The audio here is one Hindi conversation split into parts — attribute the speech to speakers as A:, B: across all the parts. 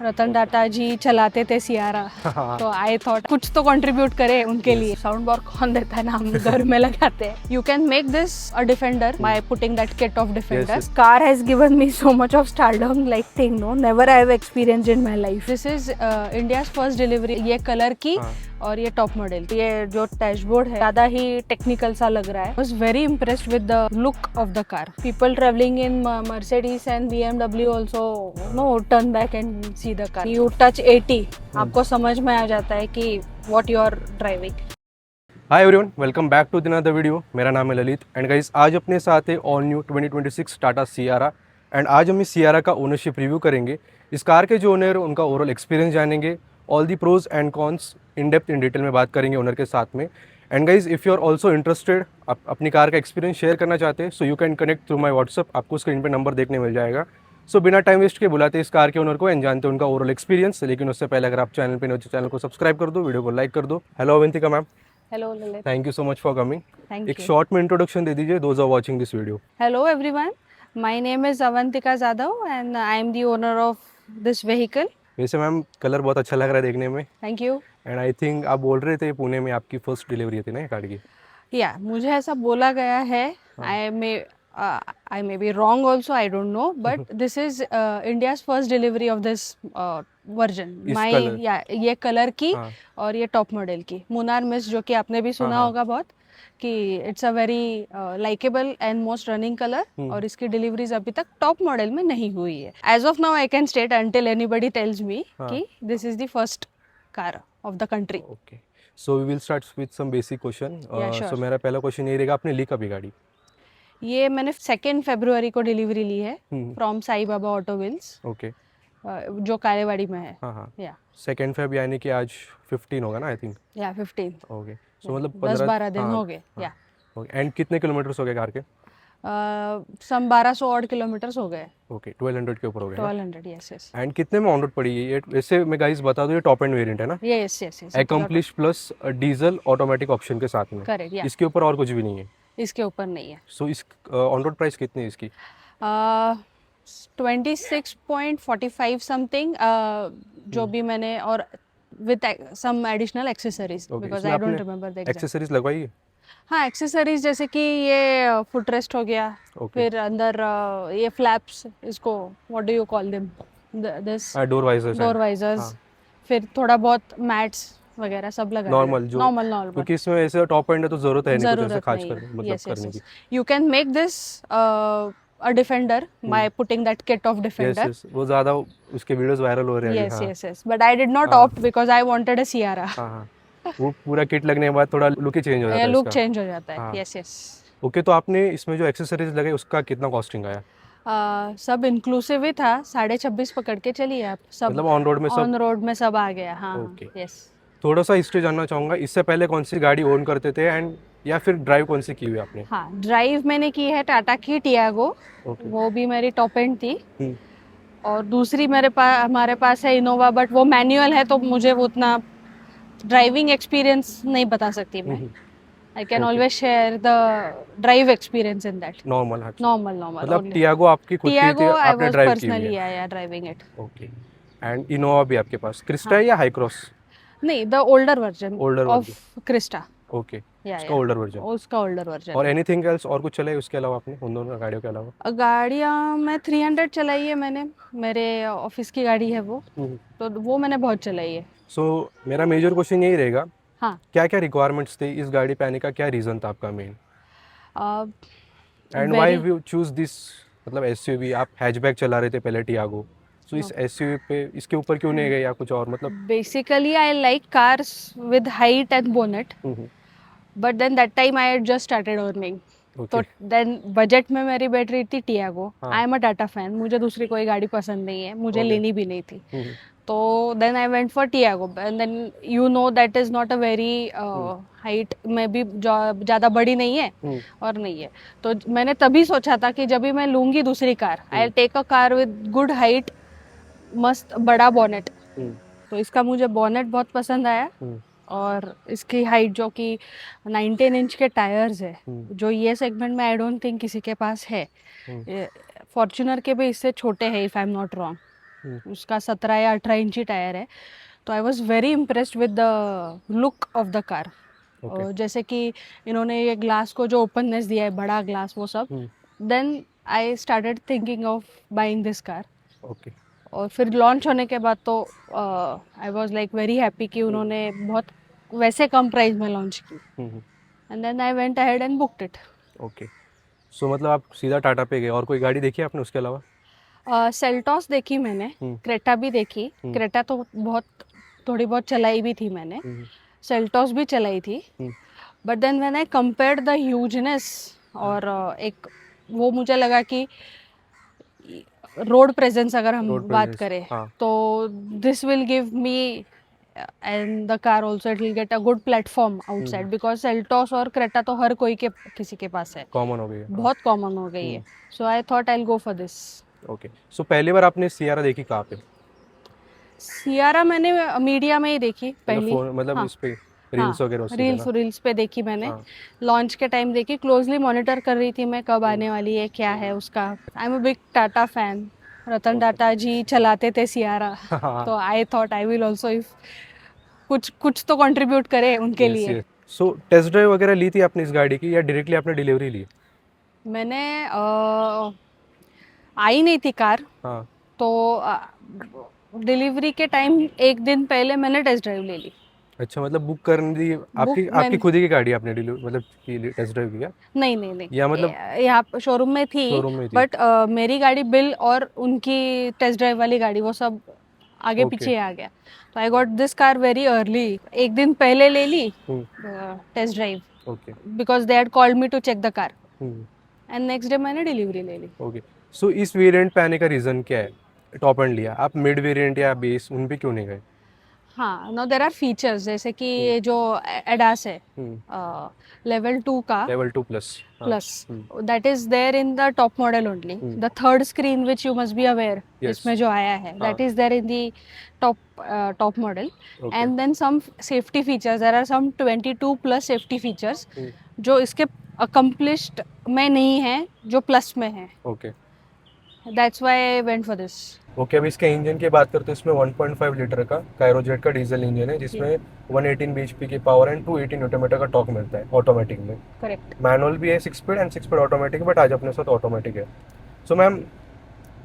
A: रतन टाटा जी चलाते थे सियारा, तो आई थॉट कुछ तो कंट्रीब्यूट करे उनके लिए। साउंड बार कौन देता है ना, हम घर में लगाते हैं। You can make this a defender by putting that kit of defender. Car has given me so much of stardom like thing, no never I have experienced in my life. This is India's first delivery. ये कलर की और ये टॉप मॉडल, ये जो डैशबोर्ड है ज्यादा ही टेक्निकल सा लग रहा है। Was very impressed with the look of the car. People travelling in Mercedes and BMW also no turn back and see the car. You touch 80, आपको समझ में आ जाता है कि what you are driving.
B: Hi everyone, welcome back to another video. मेरा नाम है ललित एंड गाइस आज अपने साथ है all new 2026 Tata Sierra. And आज हम इस सियारा का ओनरशिप रिव्यू करेंगे। इस कार के जो ओनर उनका ओवरऑल एक्सपीरियंस जानेंगे, all the pros and cons in depth in detail में बात करेंगे ओनर के साथ में। And guys if you are also interested, आप अपनी कार का एक्सपीरियंस शेयर करना चाहते हैं, so you can connect through my WhatsApp. आपको स्क्रीन पे नंबर देखने मिल जाएगा। सो बिना टाइम वेस्ट के बुलाते इस कार के ओनर को एंड जानते हैं उनका ओवरऑल एक्सपीरियंस। लेकिन उससे पहले अगर आप चैनल पे नए हो तो चैनल को सब्सक्राइब कर दो, वीडियो को लाइक कर दो। Hello Avantika ma'am.
A: Hello Lalit,
B: thank you so much for coming.
A: Thank
B: एक
A: यू।
B: शॉर्ट में इंट्रोडक्शन दे दीजिए those are watching this video.
A: Hello everyone, my name is Avantika Jadhav and I am the owner of this vehicle.
B: वैसे मैम कलर बहुत अच्छा लग रहा है देखने में।
A: Thank you.
B: And I think आप बोल रहे थे पुणे में आपकी फर्स्ट डिलीवरी थी ना ये कार की।
A: Yeah, मुझे ऐसा बोला गया है। I may be wrong also, I don't know, but this is India's first delivery of this version.
B: इस
A: My
B: colour?
A: ये कलर की
B: हाँ।
A: और ये टॉप मॉडल की मुनार मिस, जो कि आपने भी सुना
B: हाँ।
A: होगा बहुत, कि it's a very likeable and most running colour. और इसकी डिलीवरीज अभी तक टॉप मॉडल में नहीं हुई है। As of now I can state until anybody tells me कि this is the first car of the country.
B: Okay, so we will start with some basic question.
A: sure.
B: So मेरा पहला क्वेश्चन ये रहेगा, आपने ली कभी गाड़ी?
A: ये मैंने 2 फरवरी को डिलीवरी ली है from Sai Baba auto wheels,
B: okay.
A: जो कालेवाड़ी में है।
B: हाँ हाँ,
A: या
B: 2 फेब यानी कि आज 15 होगा ना आई थिंक।
A: या 15,
B: ओके, सो मतलब
A: 10-12 दिन हो गए। या
B: ओके। एंड कितने किलोमीटर्स हो गए कार के?
A: सम 1200 ऑड किलोमीटर्स हो गए।
B: ओके, 1200 के ऊपर हो गए ना?
A: 1200, यस यस।
B: एंड कितने में ऑन रोड पड़ी है ये? वैसे मैं गाइस बता दूं ये टॉप एंड वेरिएंट है ना?
A: Yes yes yes,
B: accomplish plus diesel automatic option के साथ में।
A: करेक्ट। या
B: इसके ऊपर और कुछ भी नहीं है?
A: इसके ऊपर नहीं है।
B: सो इस ऑन रोड प्राइस कितनी है इसकी?
A: 26.45 समथिंग, जो भी मैंने, और with some additional accessories, because I don't remember the exact.
B: Accessories लगवाई है?
A: हाँ, एक्सेसरीज जैसे कि ये फुट रेस्ट हो गया, फिर अंदर ये फ्लैप्स, इसको what do you call them, this
B: door
A: visors, फिर थोड़ा बहुत मैट्स वगैरह सब लगा
B: नॉर्मल जो
A: नॉर्मल
B: क्योंकि इसमें ऐसे टॉप एंड है तो जरूरत है नहीं कुछ ऐसा खास
A: नहीं
B: कर मतलब करने की।
A: You can make this a defender by putting that kit of defender.
B: Yes वो ज्यादा उसके वीडियोस वायरल हो रहे हैं
A: yes yes yes, but I did not opt because I wanted a Sierra.
B: हाँ हाँ, वो पूरा किट लगने के बाद थोड़ा लुक ही चेंज हो जाता है
A: लुक
B: इसका।
A: चेंज हो जाता है। Yes yes.
B: ओके, तो आपने इसमें जो एक्सेसरीज लगे उसका कितना कॉस्टिंग आया?
A: सब इंक्लूसिव ही था, 26.5 पकड़ के चलिए आप। सब
B: मतलब ऑन रोड में सब?
A: ऑन रोड में सब आ गया। हाँ यस।
B: थोड़ा सा हिस्ट्री जानना चाहूंगा, इससे पहले कौन सी गाड़ी ओन करते थे एंड या फिर ड्राइव कौन सी की हुई आपने?
A: हाँ, ड्राइव मैंने की है टाटा की टियागो, वो भी मेरी टॉप एंड थी। और दूसरी हमारे पास है इनोवा, बट वो मैनुअल है तो मुझे वो उतना ड्राइविंग एक्सपीरियंस नहीं बता सकती मैं। I can always share the drive experience in that.
B: Normal मतलब
A: only.
B: टियागो आपकी खुद की थी,
A: टियागो आई
B: आपने
A: वाज
B: ड्राइव की हुई
A: पर्सनली
B: है?
A: Driving it.
B: Okay. And Innova भी आपके पास? क्रिस्टा है या हाई क्रॉस?
A: नहीं, the older version of Crysta.
B: Okay, उसका ओल्डर वर्जन।
A: उसका ओल्डर वर्जन।
B: और एनीथिंग एल्स और कुछ चला है उसके अलावा आपने उन दोनों गाड़ियों के अलावा?
A: गाड़ियाँ मैं 300 चलाई है मैंने, मेरे ऑफिस की गाड़ी है वो, तो वो मैंने बहुत चलाई है।
B: सो मेरा मेजर क्वेश्चन यही रहेगा,
A: हाँ,
B: क्या क्या रिक्वायरमेंट्स थे इस गाड़ी पे आने का, क्या रीज़न था आपका main? And why you choose this? मतलब एसयूवी, आप हैचबैक चला रहे थे पहले टियागो, सो इस एसयूवी पे इसके ऊपर क्यों नहीं गए या कुछ और? मतलब
A: basically I like cars with height and bonnet, but then that time I had just started earning, तो देन बजट में मेरी बैठ रही थी Tiago. I am a Tata fan, मुझे दूसरी कोई गाड़ी पसंद नहीं है, मुझे लेनी भी नहीं थी। तो then I went for Tiago, and then you know that is not a very height में भी ज़्यादा बड़ी नहीं है और नहीं है। तो मैंने तभी सोचा था कि जब भी मैं लूँगी दूसरी car, I take a car with good height, मस्त बड़ा बॉनेट। तो इसका मुझे बॉनेट बहुत पसंद आया, और इसकी हाइट जो कि 19 इंच के टायर्स है, जो ये सेगमेंट में आई डोंट थिंक किसी के पास है। फॉर्च्यूनर के भी इससे छोटे हैं, if I am not wrong. उसका 17 या 18 इंची टायर है. तो I was very impressed with the look of the car. जैसे कि इन्होंने ये ग्लास को जो ओपननेस दिया है, बड़ा ग्लास, वो सब. Then I started thinking of buying this car.
B: Okay.
A: और फिर लॉन्च होने के बाद तो I was like very happy कि उन्होंने बहुत वैसे कम प्राइस में लॉन्च की. And then I went ahead and booked it.
B: Okay. So मतलब आप सीधा टाटा पे गए, और कोई गाड़ी देखी आपने उसके अलावा?
A: सेल्टॉस देखी मैंने, क्रेटा भी देखी. क्रेटा तो थोड़ी बहुत चलाई भी थी मैंने. सेल्टॉस भी चलाई थी. But then when I compared the hugeness और एक वो मुझे लगा कि रोड प्रेजेंस अगर हम बात करें, तो this will give me and the car also it will get a good platform outside. Because Seltos और क्रेटा तो हर कोई के किसी के पास है,
B: कॉमन हो गई है,
A: बहुत कॉमन हो गई है. So I thought I will go for this.
B: Okay. So पहली बार आपने सियारा देखी कहाँ पे?
A: सियारा मैंने मीडिया में ही देखी पहली.
B: मतलब इस पे रील्स वगैरह
A: रील्स पे देखी मैंने. लॉन्च के टाइम देखी, क्लोजली मॉनिटर कर रही थी मैं कब आने वाली है, क्या है उसका. I am a big Tata fan. Ratan Tata ji चलाते थे सियारा. तो I thought I will also, if कुछ तो कंट्रीब्यूट करे उनके लिए.
B: सो टेस्ट ड्राइव वगैरह ली थी आपने इस गाड़ी की, या डायरेक्टली आपने डिलीवरी ली?
A: मैंने आई नहीं थी कार. तो डिलीवरी के टाइम एक दिन पहले मैंने टेस्ट ड्राइव ले ली.
B: अच्छा, मतलब बुक करनी थी आपकी खुद ही की गाड़ी आपने मतलब की टेस्ट ड्राइव किया?
A: नहीं,
B: या मतलब
A: यहाँ शोरूम में थी. बट मेरी गाड़ी बिल और उनकी टेस्ट ड्राइव वाली गाड़ी वो सब आगे पीछे आ गया. तो I got this car very early. एक दिन पहले ले ली test drive, because they had called me to check the car. And next day मैंने डिलीवरी ले ली.
B: ओके. सो इस वेरिएंट पे आने का रीज़न क्या है? टॉप एंड लिया आप, मिड वेरिएंट या बेस, उन पे क्यों नहीं गए?
A: हाँ, नो देयर आर फीचर्स, जैसे कि ये जो एडास है, लेवल 2 का,
B: level 2 plus
A: that is there in the top model only. The third screen which you must be aware, इसमें जो आया है, that is there in the top model. And then some safety features, there are some 22 plus safety features जो इसके अकम्प्लिश्ड में नहीं है, जो प्लस में है.
B: Okay.
A: That's why I went for this.
B: Okay. अब इसके इंजन की बात करते हैं. इसमें 1.5 लीटर का कायरोजेट का डीजल इंजन है, जिसमें 118 bhp की पावर एंड 280 न्यूटन मीटर का टॉर्क मिलता है ऑटोमेटिक में.
A: करेक्ट.
B: मैनुअल भी है 6 speed and 6 speed automatic, but आज अपने साथ ऑटोमेटिक है. सो मैम,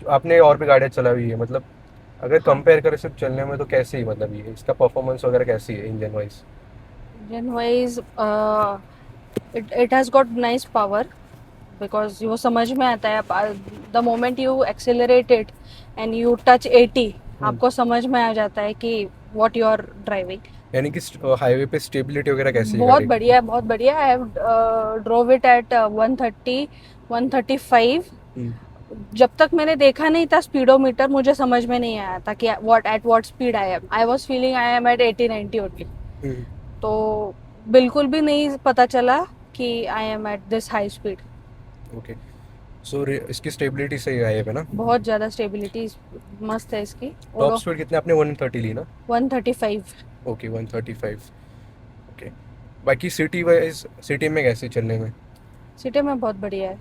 B: आपने और भी गाड़ियाँ चलाई हुई है, मतलब अगर कंपेयर करें सिर्फ चलने में, तो कैसे ही मतलब ये इसका परफॉर्मेंस वगैरह कैसी है engine wise?
A: It has got nice power, because वो समझ में आता है. The moment you accelerate it and you touch 80, आपको समझ में आ जाता है कि व्हाट यू आर ड्राइविंग.
B: यानी कि हाईवे पे स्टेबिलिटी वगैरह कैसी है?
A: बहुत बढ़िया है, बहुत बढ़िया. I have drove it at 130 135. जब तक मैंने देखा नहीं था स्पीडोमीटर, मुझे समझ में नहीं आया था कि what speed I am. I was feeling I am at 80-90 only. तो बिल्कुल भी नहीं पता चला कि I am at this high speed.
B: Okay. So इसकी स्टेबिलिटी सही है ना?
A: बहुत ज़्यादा स्टेबिलिटी मस्त है इसकी.
B: टॉप स्पीड कितने आपने? 130 ली ना?
A: 135.
B: ओके, 135. ओके. बाकी सिटी वाइज, सिटी में कैसे चलने में?
A: सिटी में बहुत बढ़िया है,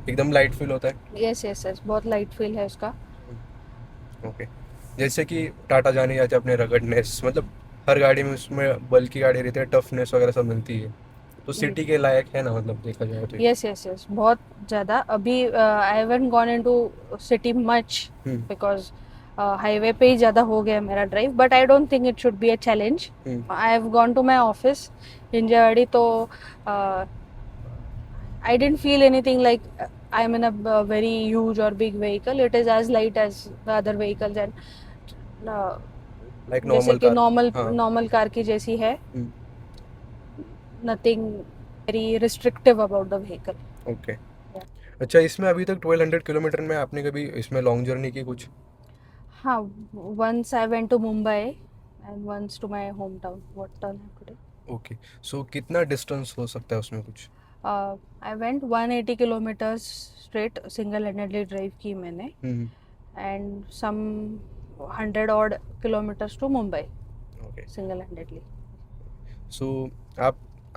B: एकदम लाइट फील होता है.
A: यस, बहुत लाइट फील है उसका.
B: ओके. जैसे कि टाटा जाने जाते अपने रगडनेस, मतलब हर गाड़ी में उसमें बल्कि गाड़ी रहती है, टफनेस वगैरह सब मिलती है, तो सिटी के लायक है ना, मतलब देखा जाए तो?
A: यस, बहुत ज़्यादा. अभी I haven't gone into city much, because highway पे ही ज़्यादा हो गया मेरा ड्राइव. But I don't think it should be a challenge. I have gone to my office Hinjawadi, तो I didn't feel anything like I am in a very huge or big vehicle. It is as light as the other vehicles, and
B: like
A: जैसे कि
B: normal
A: normal car की जैसी है. Nothing very restrictive about the vehicle.
B: Okay. अच्छा, इसमें अभी तक 1200 किलोमीटर में आपने कभी इसमें लॉन्ग जर्नी की कुछ?
A: हाँ, once I went to Mumbai and once to my hometown. What town है today?
B: Okay. So कितना डिस्टेंस हो सकता है उसमें कुछ?
A: I went 180 kilometers straight single-handedly drive की मैंने, and some 100 odd kilometers to Mumbai. Okay. Single-handedly.
B: So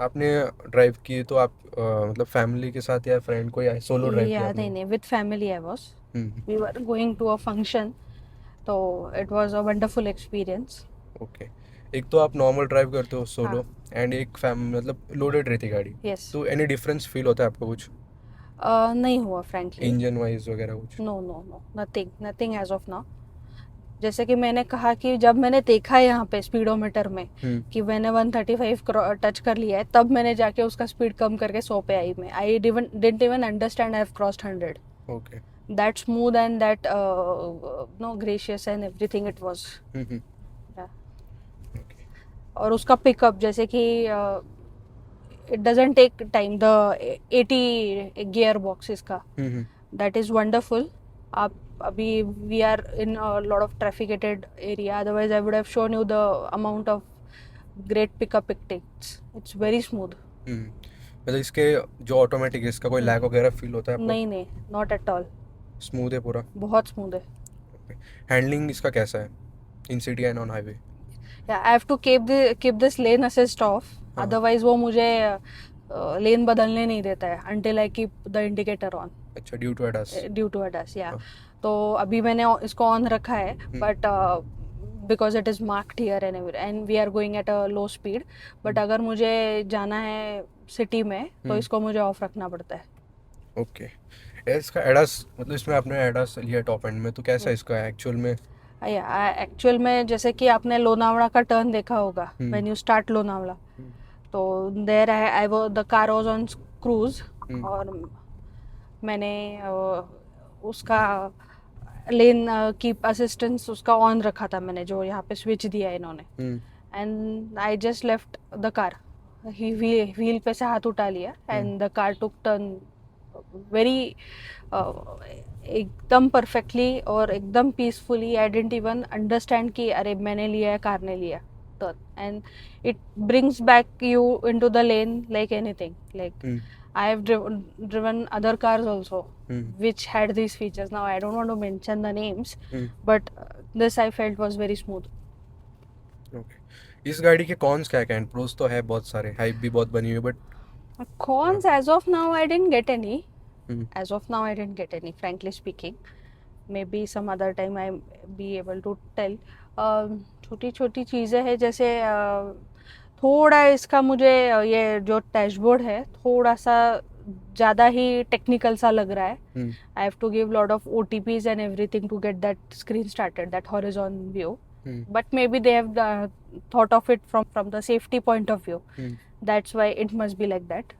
B: आपने ड्राइव की तो आप मतलब फैमिली के साथ या फ्रेंड को, या सोलो ड्राइव किया आपने?
A: नहीं, with family I was. We were going to a function तो it was a wonderful experience.
B: Okay. एक तो आप नॉर्मल ड्राइव करते हो सोलो,
A: हाँ।
B: एंड एक मतलब लोडेड रहती गाड़ी,
A: यस।
B: तो एनी डिफरेंस फील होता है आपको कुछ
A: नहीं हुआ फ्रैंकली।
B: इंजन वाइज वगैरह कुछ?
A: No no no, nothing nothing as of now. जैसे कि मैंने कहा कि जब मैंने देखा है यहाँ पे स्पीडोमीटर में कि मैंने 135 टच कर लिया है, तब मैंने जाके उसका स्पीड कम करके 100 पे आई। मैं I didn't even understand I have crossed 100।
B: Okay.
A: That smooth and that no gracious and everything it was. Yeah.
B: Okay.
A: और उसका पिकअप जैसे कि it doesn't take time, the 80 gear box इसका that is wonderful. आप अभी we are in a lot of trafficated area, otherwise I would have shown you the amount of great pickup it takes. It's very smooth.
B: मतलब इसके जो ऑटोमेटिक है, इसका कोई लैग वगैरह फील होता है आपको?
A: नहीं नहीं, not at all.
B: स्मूथ है पूरा?
A: बहुत स्मूथ है।
B: हैंडलिंग इसका कैसा है in city and on highway?
A: Yeah, I have to keep this lane assist off.
B: हाँ।
A: Otherwise वो मुझे लेन बदलने नहीं देता है until I keep the indicator on.
B: अच्छा, due to ADAS?
A: Due to ADAS, yeah.
B: हाँ।
A: तो अभी मैंने इसको ऑन रखा है, but because it is marked here and we are going at a low speed. But अगर मुझे जाना है सिटी में तो इसको मुझे ऑफ रखना पड़ता है।
B: ओके। इसका ADAS, मतलब इसमें आपने ADAS लिया टॉप एंड में, तो कैसा है इसका एक्चुअल में?
A: एक्चुअल में जैसे कि आपने लोनावला का टर्न देखा होगा, व्हेन यू स्टार्ट लोनावला, तो देयर आई वो the car was on cruise, और मैंने उसका लेन कीप असिस्टेंस उसका ऑन रखा था मैंने, जो यहाँ पे स्विच दिया है इन्होंने, and I just left the car. He wheel पे से हाथ उठा लिया and the car took turn very एकदम परफेक्टली और एकदम peacefully. I didn't even understand कि अरे मैंने लिया है, कार ने लिया। तो and it brings back you into the lane like anything. Like I have driven other cars also which had these features. Now I don't want to mention the names, but this I felt was very smooth.
B: Okay. इस गाड़ी के कॉन्स क्या क्या हैं? प्रोस तो है बहुत सारे, हाइप भी बहुत बनी हुई है, but
A: Cons as of now I didn't get any. As of now I didn't get any, frankly speaking. Maybe some other time I be able to tell. छोटी छोटी चीज़ें हैं, जैसे थोड़ा इसका मुझे ये जो डैशबोर्ड है थोड़ा सा ज़्यादा ही टेक्निकल सा लग रहा है। I have to give lot of OTPs and everything to get that screen started, that horizon view, but maybe they have thought of it from the safety point of view, that's why it must be like that.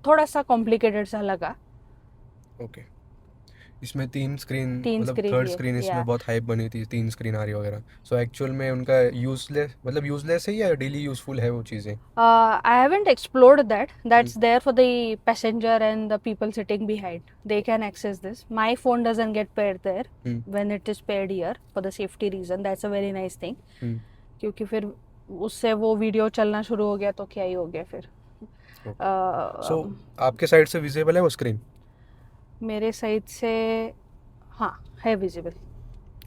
A: थोड़ा सा कॉम्प्लिकेटेड सा लगा।
B: ओके। इसमें तीन स्क्रीन,
A: तीन
B: मतलब
A: screen
B: थर्ड
A: ये,
B: स्क्रीन इसमें
A: yeah.
B: बहुत हाइप बनी थी, 3 स्क्रीन आ रही वगैरह। सो एक्चुअल में उनका यूजलेस, मतलब यूजलेस है या डेली यूजफुल है वो चीज़ें?
A: I haven't explored that. That's there for the passenger and the people sitting behind. They can access this. My phone doesn't get paired there when it is paired here for the safety reason. That's a very nice thing. क्योंकि फिर उससे वो वीडियो चलना शुरू हो गया तो क्या ही हो गया फिर।
B: सो आपके साइड से विजिबल है वो स्क्रीन?
A: मेरे साइड से हाँ है विजिबल।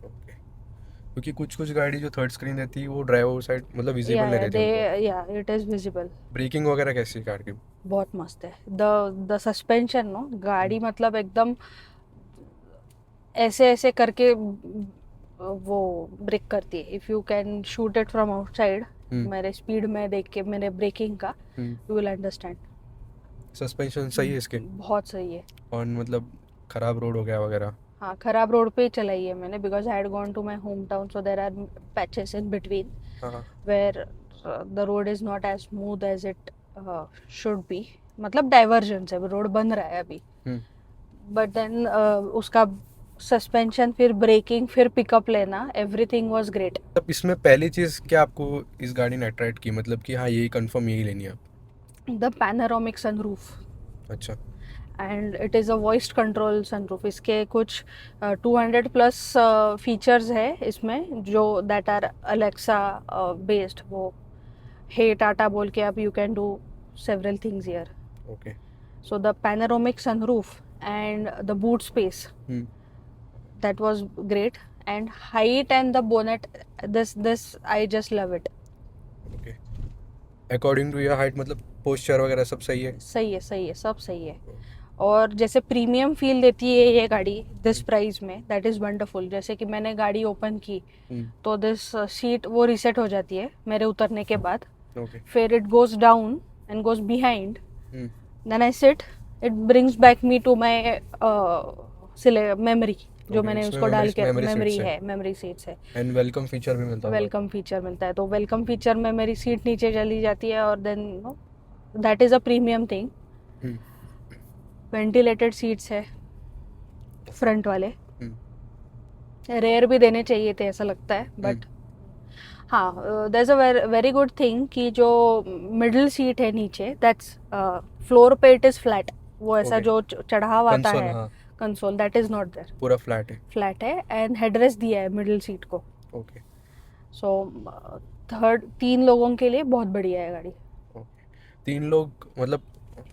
B: क्योंकि कुछ कुछ गाड़ी जो थर्ड स्क्रीन रहती है वो ड्राइवर साइड मतलब विजिबल नहीं रहती।
A: या इट इज विजिबल।
B: ब्रेकिंग वगैरह कैसी है कार की?
A: बहुत मस्त है। द सस्पेंशन, नो, गाड़ी मतलब एकदम ऐसे ऐसे करके वो ब्रेक करती है। If you can shoot it from outside, मेरे स्पीड में देख के मेरे ब्रेकिंग का, यू विल अंडरस्टैंड।
B: सस्पेंशन सही है इसके?
A: बहुत सही है।
B: और मतलब खराब रोड हो गया वगैरह?
A: हाँ, खराब रोड पे ही चलाई है मैंने, because I had gone to my home town, so there are patches in between where the road is not as smooth as it should be. मतलब डाइवर्जन से रोड बन रहा है अभी, बट देन उसका सस्पेंशन, फिर ब्रेकिंग, फिर पिकअप लेना, एवरीथिंग वाज ग्रेट।
B: तब इसमें पहली चीज़ क्या आपको इस गाड़ी ने अट्रैक्ट की, मतलब कि हाँ यही कंफर्म यही लेनी है आप?
A: The panoramic sunroof.
B: अच्छा।
A: And it is a voice control sunroof. इसके कुछ 200 प्लस फीचर्स है इसमें, जो दैट आर अलेक्सा बेस्ड। वो हे टाटा बोल के आप you can do several things here.
B: Okay.
A: So the panoramic sunroof and the boot space, that was great, and height and the bonnet, this I just love it.
B: Okay. According to your height, मतलब पोस्चर वगैरह सब सही है?
A: सही है, सही है, सब सही है। और जैसे प्रीमियम फील देती है ये गाड़ी दिस प्राइस में, दैट इज़ वंडरफुल। जैसे कि मैंने गाड़ी ओपन की तो दिस सीट वो रीसेट हो जाती है मेरे उतरने के बाद, फिर it goes down and goes behind, then I sit, it brings back me to my memory जो मैंने उसको डाल के, मेमोरी है, मेमोरी सीट्स है।
B: एंड वेलकम फीचर भी मिलता है,
A: वेलकम फीचर मिलता है, तो वेलकम फीचर में मेरी सीट नीचे चली जाती है और then that is a premium thing. Ventilated seats है फ्रंट वाले, रेयर भी देने चाहिए थे ऐसा लगता है, बट हाँ there is a very good thing कि जो मिडिल सीट है नीचे, दैट्स फ्लोर पे इट इज फ्लैट, वो ऐसा जो चढ़ाव आता है console, that is not there,
B: पूरा फ्लैट है
A: एंड हेडरेस्ट दिया है मिडिल सीट को।
B: ओके,
A: सो थर्ड 3 लोगों के लिए बहुत बढ़िया है गाड़ी।
B: 3 लोग मतलब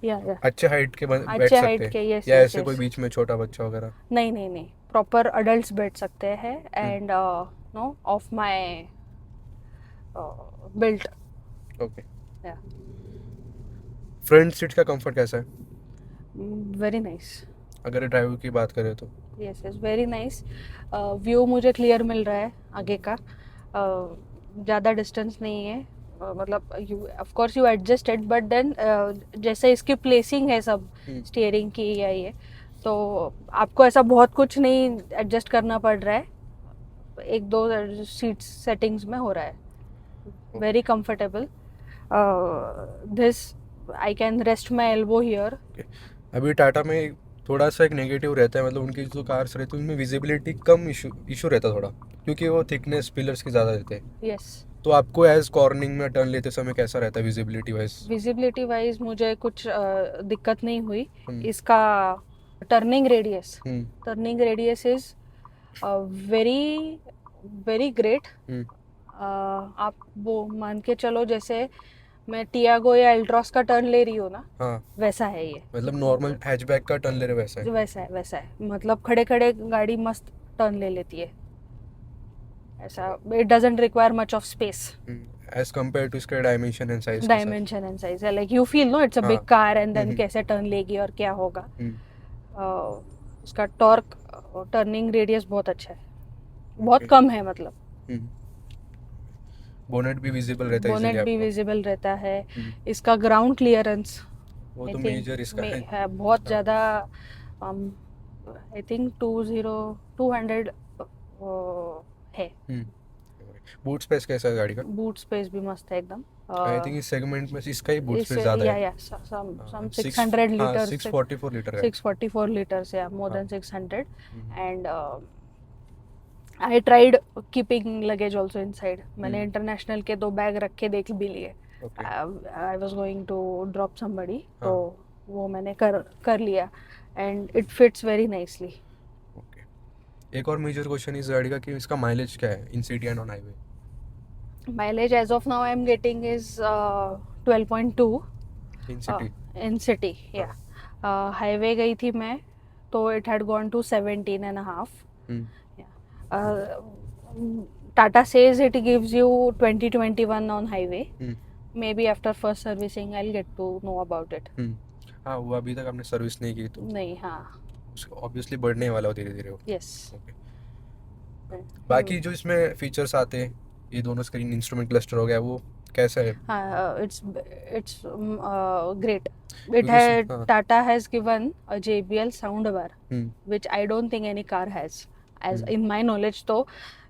A: या
B: अच्छे हाइट के बैठ
A: अच्छे
B: सकते
A: हाइट
B: हैं,
A: के, यस
B: या
A: यस
B: ऐसे कोई बीच में छोटा बच्चा वगैरह?
A: नहीं, प्रॉपर अडल्ट्स बैठ सकते हैं and no of my built.
B: Okay,
A: या
B: फ्रंट सीट का कंफर्ट कैसा है?
A: Very nice.
B: अगर ड्राइवर की बात करें तो
A: यस वेरी नाइस। व्यू मुझे क्लियर मिल रहा है आगे का, ज़्यादा डिस्टेंस नहीं है, मतलब you of course you adjusted, but then जैसे इसकी प्लेसिंग है सब स्टीयरिंग की या ये, तो आपको ऐसा बहुत कुछ नहीं एडजस्ट करना पड़ रहा है, 1-2 सीट सेटिंग्स में हो रहा है। Very comfortable, this I can rest my elbow here.
B: अभी टाटा में थोड़ा सा एक नेगेटिव रहता है, मतलब उनकी जो कार्स रहती है उनमें विजिबिलिटी कम इशू रहता है थोड़ा, क्योंकि वो थिकनेस पिलर्स की ज़्यादा देते हैं।
A: यस,
B: तो आपको एज कॉर्निंग में टर्न लेते समय कैसा रहता है विजिबिलिटी
A: वाइज मुझे कुछ दिक्कत नहीं हुई। इसका turning radius is very very great. आप वो मान के चलो जैसे मैं टियागो या एल्ट्रॉस का टर्न ले रही हूँ ना,
B: हाँ,
A: वैसा है ये,
B: मतलब नॉर्मल हैचबैक का टर्न ले रहे
A: वैसा है, मतलब खड़े खड़े गाड़ी मस्त टर्न ले लेती है ऐसा। It doesn't require much of space
B: as compare to इसके डायमेंशन एंड साइज
A: है, like you feel no it's a big car and then कैसे टर्न लेगी और क्या होगा। उसका टॉर्क, टर्निंग रेडियस बहुत अच्छा है, बहुत कम है, मतलब
B: बोनेट भी
A: विजिबल रहता है। इसका ग्राउंड क्लियरेंस
B: वो तो मेजर इसका
A: है बहुत ज़्यादा, आई थिंक 200 है।
B: बूट स्पेस कैसा है गाड़ी का?
A: बूट स्पेस भी मस्त है एकदम।
B: आई थिंक इस सेगमेंट में इसका ही बूट स्पेस ज़्यादा है,
A: सम 600 लीटर,
B: 644 लीटर है,
A: 644 लीटर्स, या more than 600, and I tried keeping luggage also inside. मैंने इंटरनेशनल के 2 बैग रख के देख भी लिए। I was going to drop somebody, तो वो मैंने कर लिया and it fits very nicely.
B: एक और मेजर क्वेश्चन इस गाड़ी का कि इसका माइलेज क्या है in city and on highway?
A: Mileage as of now I am getting is 12.2 in city. या हाईवे गई थी मैं तो it had gone to 17.5। Tata says it gives you 20-21 on highway. Maybe after first servicing I'll get to know about it.
B: हाँ, वो अभी तक आपने सर्विस नहीं की तो
A: नहीं, हाँ
B: ऑब्वियसली बढ़ने वाला हो धीरे धीरे वो।
A: यस।
B: बाकी जो इसमें फीचर्स आते हैं, ये दोनों स्क्रीन इंस्ट्रूमेंट क्लस्टर हो गया, वो कैसा है?
A: हाँ, it's great. It had Tata has given a JBL sound bar, which I don't think any car has. As in my knowledge, तो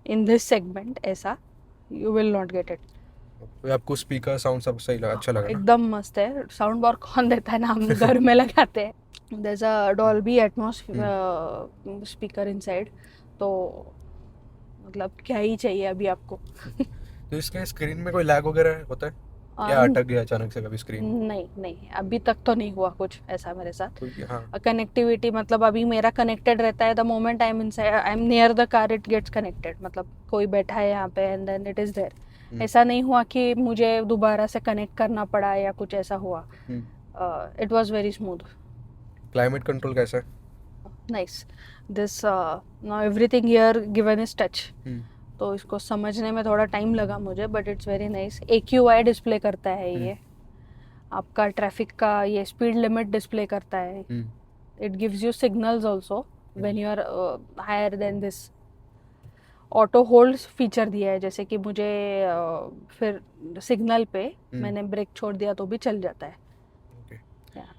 A: in this segment ऐसा you will not get it.
B: तो आपको स्पीकर साउंड सब सही लगा, अच्छा लगा ना?
A: एकदम मस्त है। साउंड बार कौन देता है ना, हम घर में लगाते हैं। There's a Dolby Atmos speaker inside, तो मतलब क्या ही चाहिए अभी आपको।
B: तो इसके स्क्रीन में कोई लैग वगैरह होता है या अटक गया अचानक से कभी स्क्रीन?
A: नहीं, अभी तक तो नहीं हुआ कुछ ऐसा मेरे साथ।
B: हाँ,
A: कनेक्टिविटी मतलब अभी मेरा कनेक्टेड रहता है, the moment I am near the car it gets connected, मतलब कोई बैठा है यहाँ पे and then it is there. ऐसा नहीं हुआ कि मुझे दोबारा से कनेक्ट करना पड़ा या कुछ ऐसा हुआ। It was very smooth.
B: Climate control कैसा है?
A: Nice. This now everything here given is touch, तो इसको समझने में थोड़ा टाइम लगा मुझे, but it's very nice. AQI display करता है ये, आपका ट्रैफिक का ये स्पीड लिमिट डिस्प्ले करता है, it gives you signals also when you are higher than this. Auto hold feature दिया है, जैसे कि मुझे फिर सिग्नल पे मैंने ब्रेक छोड़ दिया तो भी चल जाता है.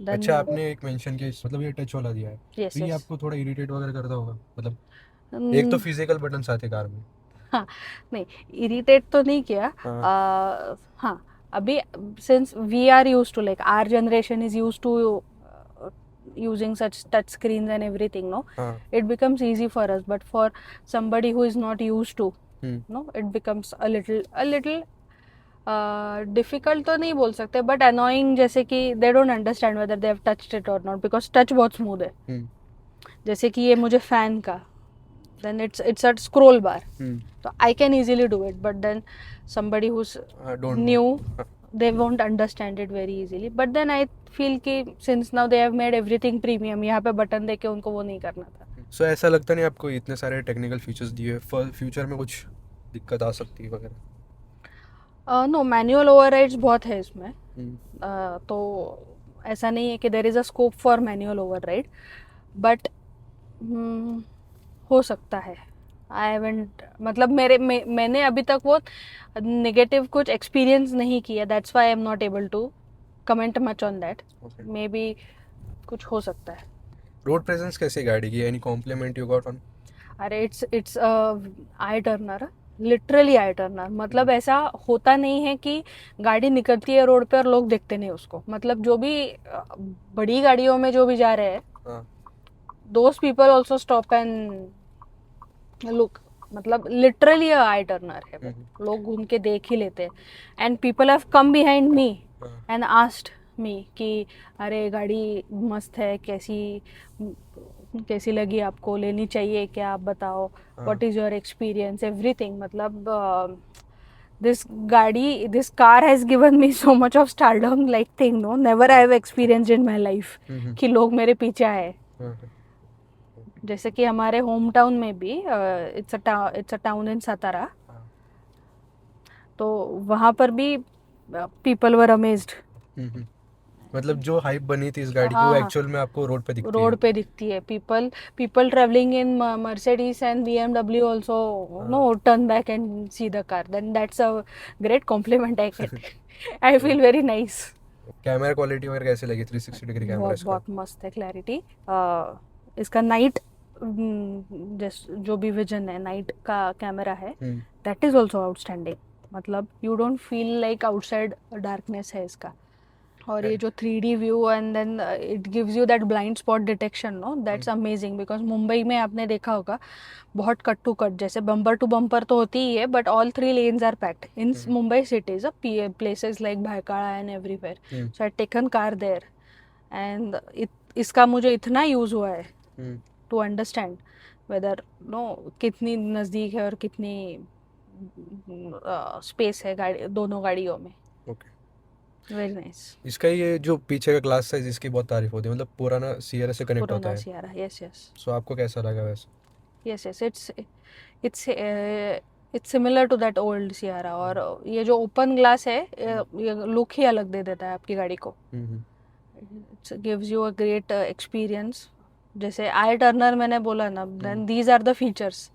B: अच्छा, आपने एक मेंशन किया मतलब ये टच वाला दिया है.
A: Yes,
B: तो ये
A: yes.
B: आपको थोड़ा इरिटेट वगैरह करता होगा मतलब एक तो फिजिकल बटन आते कार में.
A: हाँ, नहीं इरिटेट तो नहीं किया. हाँ, अभी since we are use to like our generation is use to using such touch screens and everything, no, it becomes easy for us, but for somebody who is not used to, no, it becomes a little difficult तो नहीं बोल सकते, but annoying, जैसे कि they don't understand whether they have touched it or not, because touch बहुत smooth है. जैसे कि ये मुझे fan का, then it's a scroll bar, so I can easily do it, but then somebody who's new, they won't understand it very easily. But then I feel कि since now they have made everything premium, यहाँ पे बटन देके उनको वो नहीं करना था.
B: So ऐसा लगता नहीं आपको इतने सारे टेक्निकल फीचर्स दिए फ्यूचर में कुछ दिक्कत आ सकती है वगैरह?
A: नो, मैनुअल ओवरराइड्स बहुत है इसमें. तो ऐसा नहीं है कि there is a scope for manual override, but हो सकता है. आई हैवंट, मतलब मैंने अभी तक वो नेगेटिव कुछ एक्सपीरियंस नहीं किया, that's why I am not able to comment much on that. Maybe कुछ हो सकता है.
B: रोड प्रेजेंस कैसी गाड़ी की? Any compliment you got on?
A: अरे it's eye turner, literally eye turner. मतलब ऐसा होता नहीं है कि गाड़ी निकलती है रोड पे और लोग देखते नहीं उसको. मतलब जो भी बड़ी गाड़ियों में जो भी जा रहे हैं, those people also stop and look. मतलब लिटरली आई टर्नर है, लोग घूम के देख ही लेते हैं. And people have come behind me and asked me कि अरे गाड़ी मस्त है, कैसी लगी आपको, लेनी चाहिए क्या, आप बताओ, what is your experience, everything. मतलब this car has given me so much of stardom like thing, no, never I have experienced in my life कि लोग मेरे पीछे आए. जैसे कि हमारे होम टाउन में भी इट्स अ टाउन इन सतारा, तो वहाँ पर भी पीपल वर अमेज्ड.
B: मतलब जो हाइप बनी थी इस गाड़ी की वो एक्चुअल में आपको रोड पे दिखती है.
A: people traveling in Mercedes and BMW also no turn back and see the car. Then that's a great compliment I get. I feel very nice.
B: Camera quality वगैरह कैसे लगी? 360 डिग्री कैमरा इसका
A: बहुत मस्त है. क्लैरिटी इसका नाइट जो भी विजन है, नाइट का कैमरा है, दैट इज ऑल्सो आउटस्टैंडिंग. मतलब you don't feel like outside darkness है इसका. और ये जो 3D view and then it gives you that blind spot detection, no, that's amazing. Because Mumbai में आपने देखा होगा बहुत कट टू कट, जैसे बम्पर टू बम्पर तो होती ही है, but all 3 lanes are packed in Mumbai cities, places like Byculla and everywhere. So I taken car there and इसका मुझे इतना यूज हुआ है टू अंडरस्टैंड वेदर नो कितनी नज़दीक है और कितनी स्पेस है गाड़ी दोनों गाड़ियों में. Very nice.
B: इसका ये जो पीछे का ग्लास साइज इसकी बहुत तारीफ होती है, मतलब पुराना सियरा से कनेक्ट होता है.
A: Sierra, yes yes.
B: सो आपको कैसा लगा वैसे?
A: Yes yes, it's similar to that old Sierra. और ये जो ओपन ग्लास है ये लुक ही अलग दे देता है आपकी गाड़ी को. It's gives you a great experience. जैसे आई टर्नर मैंने बोला ना, then these are the features.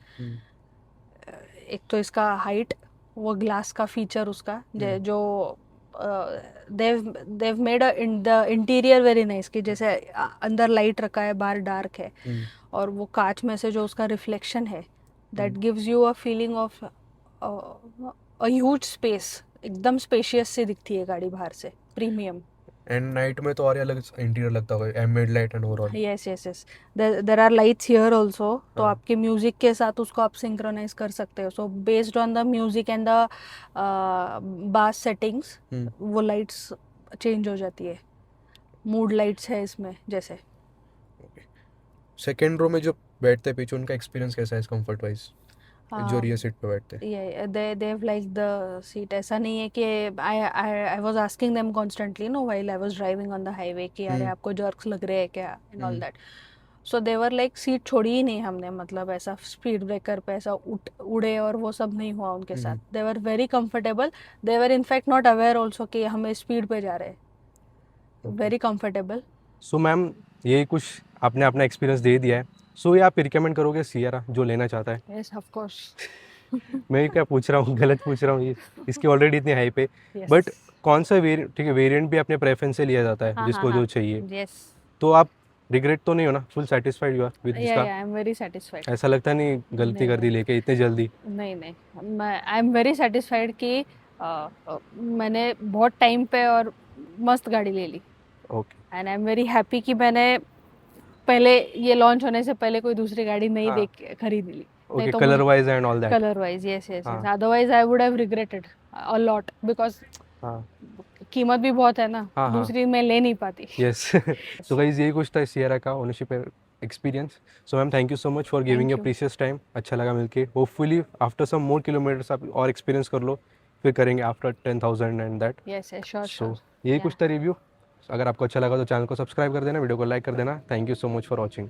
A: एक तो इसका हाइट, वो ग्लास का फीचर उसका जो they've made the interior very nice कि जैसे अंदर लाइट रखा है, बाहर डार्क है, और वो कांच में से जो उसका रिफ्लेक्शन है, that gives you a feeling of a huge space. एकदम स्पेशियस सी दिखती है गाड़ी बाहर से, प्रीमियम.
B: एंड नाइट में तो और अलग इंटीरियर लगता होगा, ambient light and overall.
A: Yes yes yes, there are lights here also, तो आपके म्यूजिक के साथ उसको आप सिंक्रोनाइज कर सकते हो. So based on the music and the बास सेटिंग्स वो लाइट्स चेंज हो जाती है. मूड लाइट्स है इसमें जैसे.
B: सेकंड रो में जो बैठते हैं पीछे, उनका एक्सपीरियंस कैसा है कंफर्ट वाइज, जो रियर सीट पे बैठते हैं?
A: they have liked the seat. ऐसा नहीं है कि I was asking them constantly, no, while I was driving on the highway कि अरे आपको जर्क्स लग रहे हैं क्या and all that. So they were like seat छोड़ी ही नहीं हमने, मतलब ऐसा स्पीड ब्रेकर पे ऐसा उड़े और वो सब नहीं हुआ उनके साथ. They were very comfortable. They were in fact not aware also कि हमें स्पीड पे जा रहे हैं. Very comfortable.
B: सो मैम, ये कुछ आपने अपना एक्सपीरियंस दे दिया है, सो ये आप रिकमेंड करोगे सियारा जो लेना चाहता है?
A: Yes of course.
B: मैं क्या पूछ रहा हूँ, गलत पूछ रहा हूँ ये, इसकी ऑलरेडी इतनी हाइप है।
A: यस।
B: बट कौन सा वेरिएंट, ठीक है वेरिएंट भी अपने प्रेफरेंस से लिया जाता है
A: हाँ हाँ
B: जिसको
A: हाँ।
B: जो चाहिए,
A: यस।
B: तो आप रिग्रेट तो नहीं हो ना, full satisfied you are with
A: या
B: इसका?
A: I am very satisfied.
B: ऐसा लगता नहीं गलती
A: नहीं
B: कर दी
A: नहीं
B: लेके इतने जल्दी?
A: नहीं नहीं, मैं आई एम वेरी सेटिस्फाइड कि मैंने बहुत टाइम पे और मस्त गाड़ी ले ली।
B: ओके।
A: And I am very happy कि मैंने पहले ये लॉन्च होने से पहले कोई दूसरी गाड़ी नहीं
B: हाँ।
A: खरीद ली। नहीं
B: ओके,
A: तो
B: कलर
A: मुझे
B: wise and all that.
A: Colour wise, yes yes yes,
B: हाँ
A: otherwise I would have regretted a lot because
B: हाँ
A: कीमत भी बहुत है ना,
B: हाँ हाँ।
A: दूसरी मैं ले नहीं पाती।
B: यस। सो गाइस यही कुछ था सियरा का ownership experience. So ma'am thank you so much for giving
A: thank
B: your
A: you.
B: Precious time, अच्छा लगा मिलके। होपफुली आफ्टर सम मोर किलोमीटर्स आप और एक्सपीरियंस कर लो, फिर करेंगे after 10,000 and that.
A: Yes yes, sure
B: so
A: sure.
B: यही
A: या
B: कुछ था रिव्यू। अगर आपको अच्छा लगा तो चैनल को सब्सक्राइब कर देना, वीडियो को लाइक कर देना। Thank you so much for watching.